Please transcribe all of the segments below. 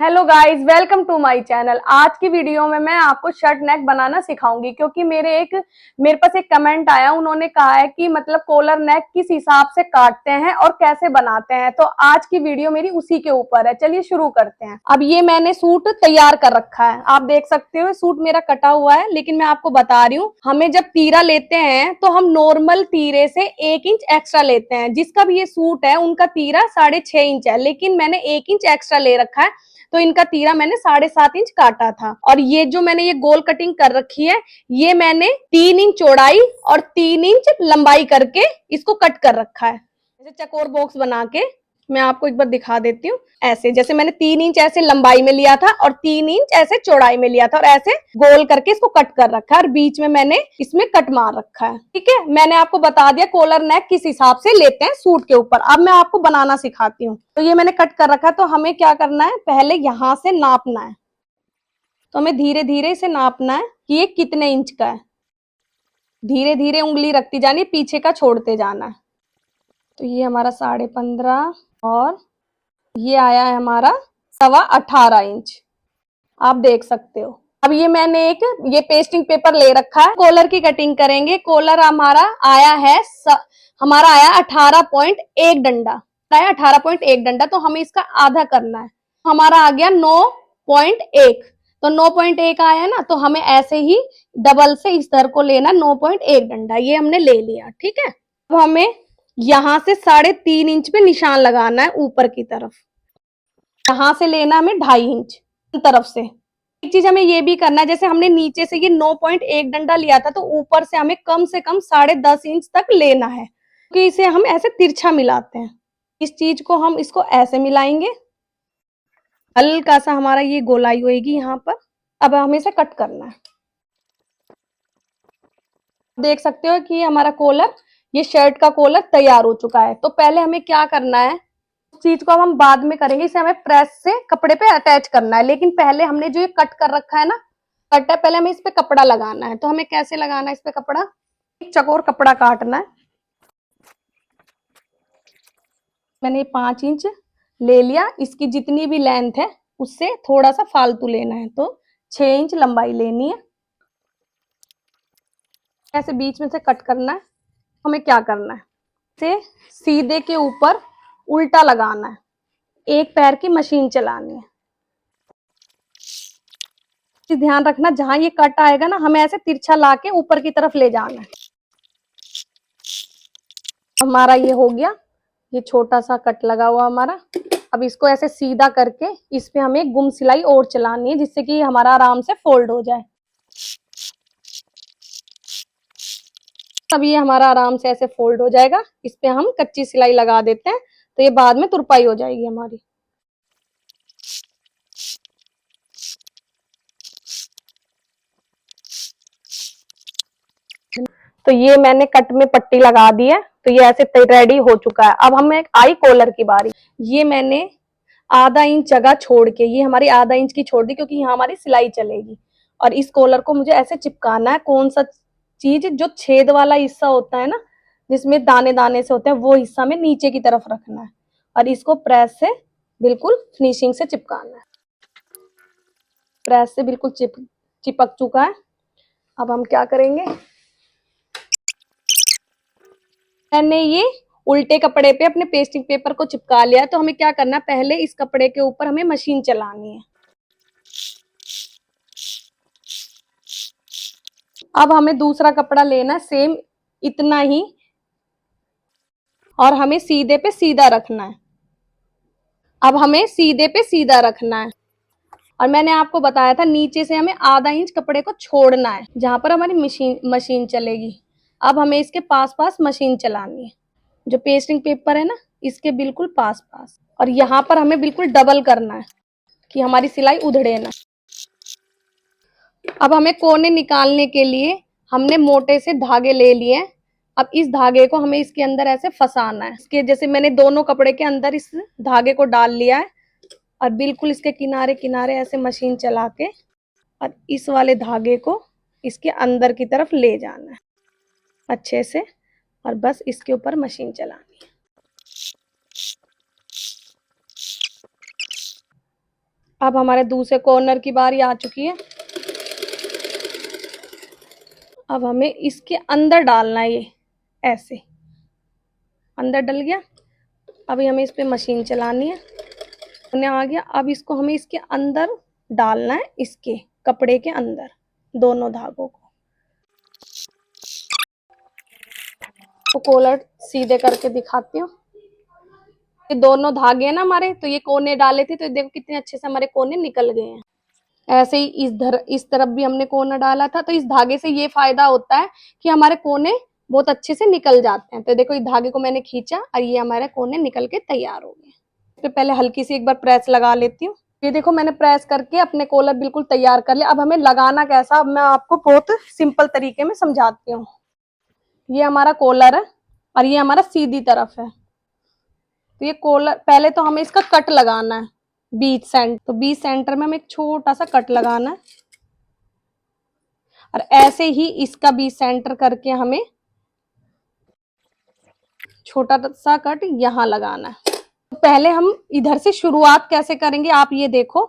Hello guys, welcome to my channel. आज की video में मैं आपको शर्ट नेक बनाना सिखाऊंगी क्योंकि मेरे पास एक कमेंट आया। उन्होंने कहा है कि मतलब कॉलर नेक किस हिसाब से काटते हैं और कैसे बनाते हैं, तो आज की वीडियो मेरी उसी के ऊपर है। चलिए शुरू करते हैं। अब ये मैंने सूट तैयार कर रखा है, आप देख सकते हो सूट मेरा कटा हुआ है। लेकिन मैं आपको बता रही हूँ, हमें जब तीरा लेते हैं तो हम नॉर्मल तीरे से 1 इंच एक्स्ट्रा लेते हैं। जिसका भी ये सूट है उनका तीरा 6.5 इंच है, लेकिन मैंने 1 इंच एक्स्ट्रा ले रखा है, तो इनका तीरा मैंने 7.5 इंच काटा था। और ये जो मैंने ये गोल कटिंग कर रखी है, ये मैंने 3 इंच चौड़ाई और 3 इंच लंबाई करके इसको कट कर रखा है। जैसे चकोर बॉक्स बना के मैं आपको एक बार दिखा देती हूँ। ऐसे जैसे मैंने 3 इंच ऐसे लंबाई में लिया था और 3 इंच ऐसे चौड़ाई में लिया था और ऐसे गोल करके इसको कट कर रखा है और बीच में मैंने इसमें कट मार रखा है। ठीक है, मैंने आपको बता दिया कॉलर नेक किस हिसाब से लेते हैं सूट के ऊपर। अब मैं आपको बनाना सिखाती हूँ। तो ये मैंने कट कर रखा है, तो हमें क्या करना है, पहले यहां से नापना है। तो हमें धीरे धीरे इसे नापना है कि ये कितने इंच का है। धीरे धीरे उंगली रखती जानी, पीछे का छोड़ते जाना है। तो ये हमारा 15.5 और ये आया है हमारा 18.25 इंच। आप देख सकते हो। अब ये मैंने ये पेस्टिंग पेपर ले रखा है। कॉलर की कटिंग करेंगे। कॉलर हमारा आया है हमारा आया 18.1 डंडा, 18.1 डंडा। तो हमें इसका आधा करना है। हमारा आ गया 9.1। तो 9.1 आया है ना, तो हमें ऐसे ही डबल से इस तरह को लेना 9.1 डंडा। ये हमने ले लिया। ठीक है, अब हमें यहां से 3.5 इंच पे निशान लगाना है ऊपर की तरफ। यहां से लेना हमें 2.5 इंच तरफ से। एक चीज हमें ये भी करना है, जैसे हमने नीचे से ये 9.1 डंडा लिया था, तो ऊपर से कम 10.5 इंच तक लेना है, क्योंकि इसे हम ऐसे तिरछा मिलाते हैं। इस चीज को हम इसको ऐसे मिलाएंगे, हल्का सा हमारा ये गोलाई होगी यहाँ पर। अब हमें इसे कट करना है। देख सकते हो कि हमारा कॉलर, ये शर्ट का कॉलर तैयार हो चुका है। तो पहले हमें क्या करना है, उस चीज को हम बाद में करेंगे। इसे हमें प्रेस से कपड़े पे अटैच करना है, लेकिन पहले हमने जो ये कट कर रखा है ना, कट है, पहले हमें इस पे कपड़ा लगाना है। तो हमें कैसे लगाना है इस पे कपड़ा, एक चकोर कपड़ा काटना है। मैंने 5 इंच ले लिया। इसकी जितनी भी लेंथ है उससे थोड़ा सा फालतू लेना है, तो 6 इंच लंबाई लेनी है। ऐसे बीच में से कट करना है। हमें क्या करना है, इसे सीधे के ऊपर उल्टा लगाना है। एक पैर की मशीन चलानी है। ध्यान रखना, जहां ये कट आएगा ना, हमें ऐसे तिरछा लाके ऊपर की तरफ ले जाना है। हमारा ये हो गया, ये छोटा सा कट लगा हुआ हमारा। अब इसको ऐसे सीधा करके इस पे हमें गुम सिलाई और चलानी है, जिससे कि हमारा आराम से फोल्ड हो जाए। तब ये हमारा आराम से ऐसे फोल्ड हो जाएगा। इस पे हम कच्ची सिलाई लगा देते हैं, तो ये बाद में तुरपाई हो जाएगी हमारी। तो ये मैंने कट में पट्टी लगा दी है, तो ये ऐसे रेडी हो चुका है। अब हमें आई कॉलर की बारी। ये मैंने आधा इंच जगह छोड़ के, ये हमारी आधा इंच की छोड़ दी, क्योंकि यहाँ हमारी सिलाई चलेगी। और इस कॉलर को मुझे ऐसे चिपकाना है। कौन सा चीज, जो छेद वाला हिस्सा होता है ना, जिसमें दाने दाने से होते हैं, वो हिस्सा में नीचे की तरफ रखना है और इसको प्रेस से बिल्कुल फिनिशिंग से चिपकाना है। प्रेस से बिल्कुल चिपक चुका है। अब हम क्या करेंगे, मैंने ये उल्टे कपड़े पे अपने पेस्टिंग पेपर को चिपका लिया है। तो हमें क्या करना है, पहले इस कपड़े के ऊपर हमें मशीन चलानी है। अब हमें दूसरा कपड़ा लेना है, सेम इतना ही, और हमें सीधे पे सीधा रखना है। अब हमें सीधे पे सीधा रखना है। और मैंने आपको बताया था, नीचे से हमें आधा इंच कपड़े को छोड़ना है, जहां पर हमारी मशीन चलेगी। अब हमें इसके पास पास मशीन चलानी है, जो पेस्टिंग पेपर है ना, इसके बिल्कुल पास पास। और यहाँ पर हमें बिल्कुल डबल करना है कि हमारी सिलाई उधड़े ना। अब हमें कोने निकालने के लिए हमने मोटे से धागे ले लिए। अब इस धागे को हमें इसके अंदर ऐसे फंसाना है। इसके जैसे मैंने दोनों कपड़े के अंदर इस धागे को डाल लिया है, और बिल्कुल इसके किनारे किनारे ऐसे मशीन चला के और इस वाले धागे को इसके अंदर की तरफ ले जाना है अच्छे से, और बस इसके ऊपर मशीन चलानी है। अब हमारे दूसरे कॉर्नर की बारी आ चुकी है। अब हमें इसके अंदर डालना है, ये ऐसे अंदर डल गया। अभी हमें इस पे मशीन चलानी है। होने आ गया। अब इसको हमें इसके अंदर डालना है, इसके कपड़े के अंदर दोनों धागों को। तो कॉलर सीधे करके दिखाती हूँ। ये दोनों धागे हैं ना हमारे, तो ये कोने डाले थे, तो देखो कितने अच्छे से हमारे कोने निकल गए हैं। ऐसे ही इस तरफ भी हमने कोना डाला था। तो इस धागे से ये फायदा होता है कि हमारे कोने बहुत अच्छे से निकल जाते हैं। तो देखो इस धागे को मैंने खींचा और ये हमारे कोने निकल के तैयार हो गए। तो पहले हल्की सी एक बार प्रेस लगा लेती हूँ। ये देखो मैंने प्रेस करके अपने कॉलर बिल्कुल तैयार कर लिया। अब हमें लगाना कैसा, अब मैं आपको बहुत सिंपल तरीके में समझाती हूँ। ये हमारा कॉलर है और ये हमारा सीधी तरफ है। तो ये कॉलर, पहले तो हमें इसका कट लगाना है बीच सेंटर में हमें एक छोटा सा कट लगाना है और ऐसे ही इसका बीच सेंटर करके हमें छोटा सा कट यहाँ लगाना है। तो पहले हम इधर से शुरुआत कैसे करेंगे आप ये देखो।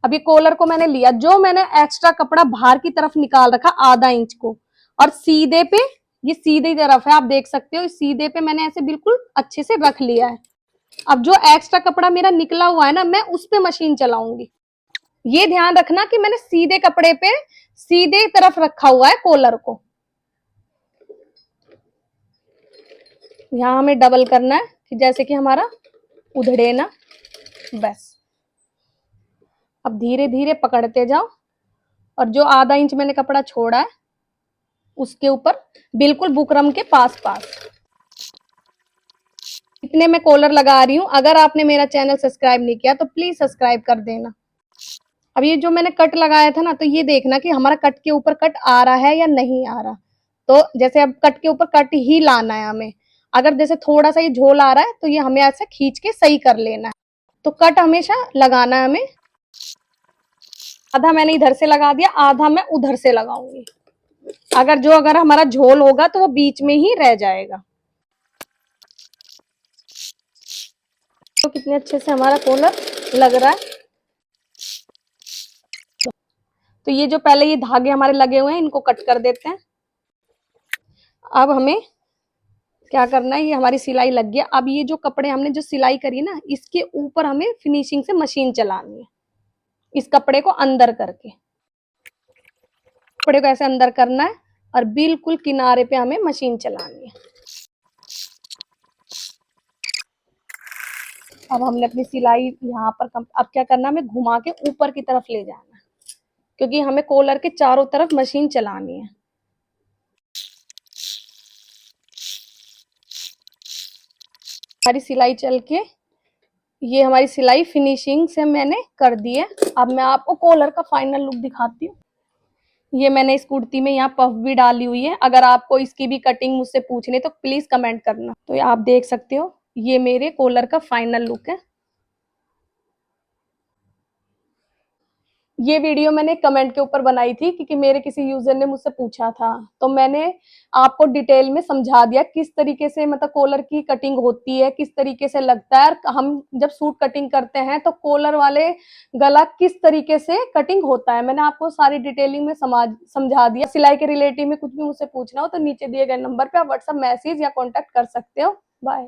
अब ये कॉलर को मैंने लिया, जो मैंने एक्स्ट्रा कपड़ा बाहर की तरफ निकाल रखा आधा इंच को, और सीधे पे, ये सीधी तरफ है आप देख सकते हो, सीधे पे मैंने ऐसे बिल्कुल अच्छे से रख लिया है। अब जो एक्स्ट्रा कपड़ा मेरा निकला हुआ है ना, मैं उस पे मशीन चलाऊंगी। ये ध्यान रखना कि मैंने सीधे कपड़े पे सीधे तरफ रखा हुआ है कॉलर को। यहाँ हमें डबल करना है कि जैसे कि हमारा उधड़े ना, बस। अब धीरे धीरे पकड़ते जाओ और जो आधा इंच मैंने कपड़ा छोड़ा है उसके ऊपर बिल्कुल बुकरम के पास पास इतने मैं कॉलर लगा रही हूँ। अगर आपने मेरा चैनल सब्सक्राइब नहीं किया तो प्लीज सब्सक्राइब कर देना। अब ये जो मैंने कट लगाया था ना, तो ये देखना कि हमारा कट के ऊपर कट आ रहा है या नहीं आ रहा। तो जैसे अब कट के ऊपर कट ही लाना है हमें। अगर जैसे थोड़ा सा ये झोल आ रहा है तो ये हमें ऐसे खींच के सही कर लेना है। तो कट हमेशा लगाना है हमें। आधा मैंने इधर से लगा दिया, आधा मैं उधर से लगाऊंगी। अगर हमारा झोल होगा तो वो बीच में ही रह जाएगा। तो कितने अच्छे से हमारा कॉलर लग रहा है। तो ये जो पहले ये धागे हमारे लगे हुए हैं इनको कट कर देते हैं। अब हमें क्या करना है, ये हमारी सिलाई लग गया। अब ये जो कपड़े हमने जो सिलाई करी ना, इसके ऊपर हमें फिनिशिंग से मशीन चलानी है, इस कपड़े को अंदर करके। कपड़े को ऐसे अंदर करना है और बिल्कुल किनारे पे हमें मशीन चलानी है। अब हमने अपनी सिलाई यहाँ पर अब क्या करना है, हमें घुमा के ऊपर की तरफ ले जाना है, क्योंकि हमें कॉलर के चारों तरफ मशीन चलानी है। हमारी सिलाई चल के ये हमारी सिलाई फिनिशिंग से मैंने कर दी है। अब मैं आपको कॉलर का फाइनल लुक दिखाती हूँ। ये मैंने इस कुर्ती में यहाँ पफ भी डाली हुई है। अगर आपको इसकी भी कटिंग मुझसे पूछनी है तो प्लीज कमेंट करना। तो आप देख सकते हो ये मेरे कॉलर का फाइनल लुक है। ये वीडियो मैंने कमेंट के ऊपर बनाई थी क्योंकि मेरे किसी यूजर ने मुझसे पूछा था, तो मैंने आपको डिटेल में समझा दिया किस तरीके से मतलब कॉलर की कटिंग होती है, किस तरीके से लगता है। और हम जब सूट कटिंग करते हैं तो कॉलर वाले गला किस तरीके से कटिंग होता है, मैंने आपको सारी डिटेलिंग में समझा दिया। सिलाई के रिलेटिव में कुछ भी मुझसे पूछना हो तो नीचे दिए गए नंबर पे आप व्हाट्सएप मैसेज या कॉन्टेक्ट कर सकते हो। बाय।